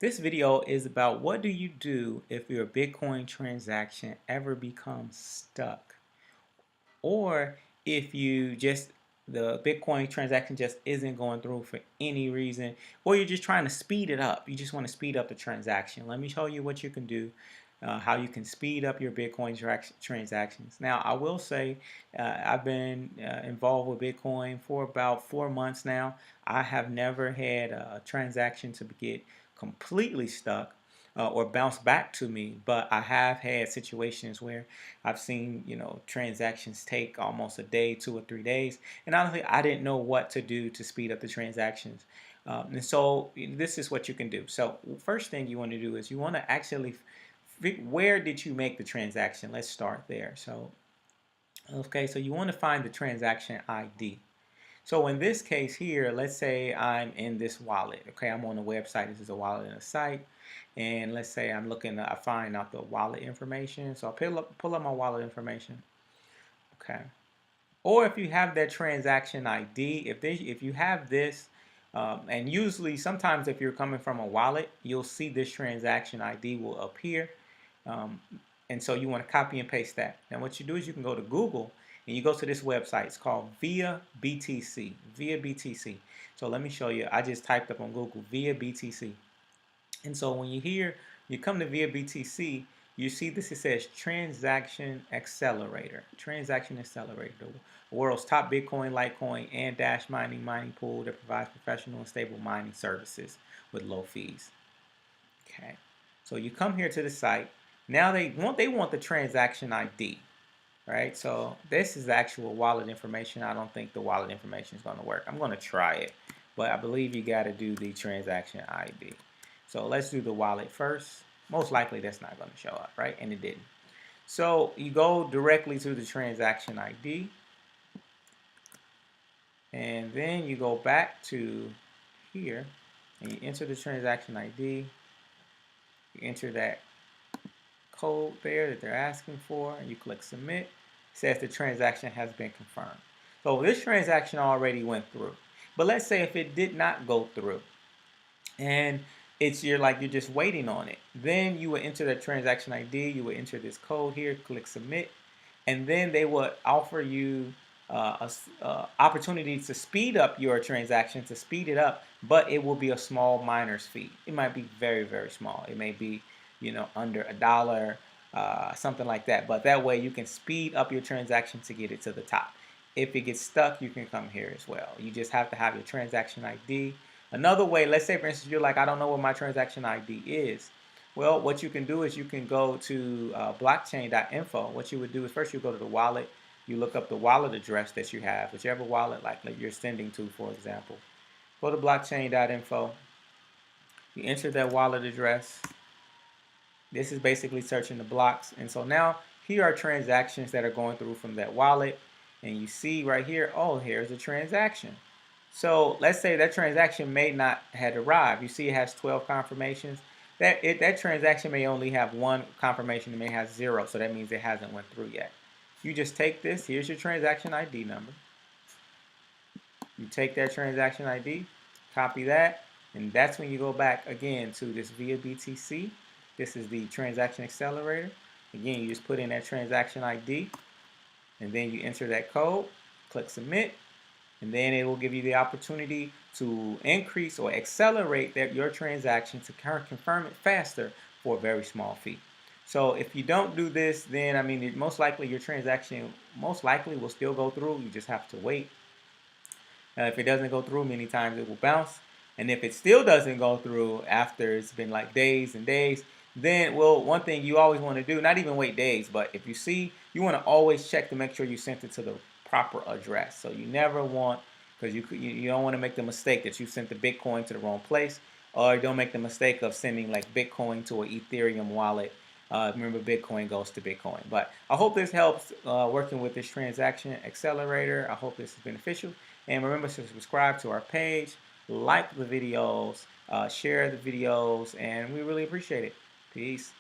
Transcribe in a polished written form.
This video is about what do you do if your Bitcoin transaction ever becomes stuck, or if the Bitcoin transaction just isn't going through for any reason, or you're just trying to speed it up. You just want to speed up the transaction. Let me show you what you can do, how you can speed up your Bitcoin transactions. Now, I will say I've been involved with Bitcoin for about 4 months now. I have never had a transaction to get completely stuck or bounce back to me, but I have had situations where I've seen, transactions take almost a day, 2 or 3 days, and honestly, I didn't know what to do to speed up the transactions. And so this is what you can do. So first thing you want to do is you want to actually where did you make the transaction? Let's start there. So, okay, so you want to find the transaction ID. So in this case here, let's say I'm in this wallet. Okay, I'm on the website. This is a wallet in a site. And let's say I'm looking to find out the wallet information. So I'll pull up my wallet information. Okay. Or if you have that transaction ID, if you have this, and usually sometimes if you're coming from a wallet, you'll see this transaction ID will appear. Um, and so you want to copy and paste that. Now what you do is you can go to Google and you go to this website. It's called Via BTC. Via BTC. So let me show you. I just typed up on Google Via BTC. And so when you come to Via BTC, you see this, it says Transaction Accelerator. Transaction Accelerator, the world's top Bitcoin, Litecoin, and Dash mining pool that provides professional and stable mining services with low fees. Okay, so you come here to the site. Now they want the transaction ID, right? So this is the actual wallet information. I don't think the wallet information is going to work. I'm going to try it, but I believe you got to do the transaction ID. So let's do the wallet first. Most likely that's not going to show up, right? And it didn't. So you go directly to the transaction ID, and then you go back to here, and you enter the transaction ID. You enter that code there that they're asking for, and you click submit. It says the transaction has been confirmed. So this transaction already went through. But let's say if it did not go through, and you're just waiting on it. Then you would enter the transaction ID, you would enter this code here, click submit, and then they would offer you a opportunity to speed up your transaction, to speed it up, but it will be a small miner's fee. It might be very, very small. It may be, under $1, something like that. But that way you can speed up your transaction to get it to the top. If it gets stuck, you can come here as well. You just have to have your transaction ID. Another way, let's say for instance, you're like, I don't know what my transaction ID is. Well, what you can do is you can go to blockchain.info. What you would do is first you go to the wallet. You look up the wallet address that you have, whichever wallet like you're sending to, for example. Go to blockchain.info. You enter that wallet address. This is basically searching the blocks. And so now here are transactions that are going through from that wallet. And you see right here, oh, here's a transaction. So let's say that transaction may not have arrived. You see it has 12 confirmations. That transaction may only have one confirmation. It may have 0. So that means it hasn't went through yet. You just take this. Here's your transaction ID number. You take that transaction ID, copy that, and that's when you go back again to this Via BTC. This is the transaction accelerator. Again, you just put in that transaction ID, and then you enter that code, click submit, and then it will give you the opportunity to increase or accelerate your transaction to confirm it faster for a very small fee. So if you don't do this, then most likely your transaction most likely will still go through. You just have to wait. If it doesn't go through, many times it will bounce. And if it still doesn't go through after it's been like days and days, then, well, one thing you always want to do, not even wait days, but if you see, you want to always check to make sure you sent it to the proper address. So you never want, because you don't want to make the mistake that you sent the Bitcoin to the wrong place, or don't make the mistake of sending like Bitcoin to an Ethereum wallet. Remember, Bitcoin goes to Bitcoin. But I hope this helps working with this transaction accelerator. I hope this is beneficial. And remember to subscribe to our page, like the videos, share the videos, and we really appreciate it. Peace.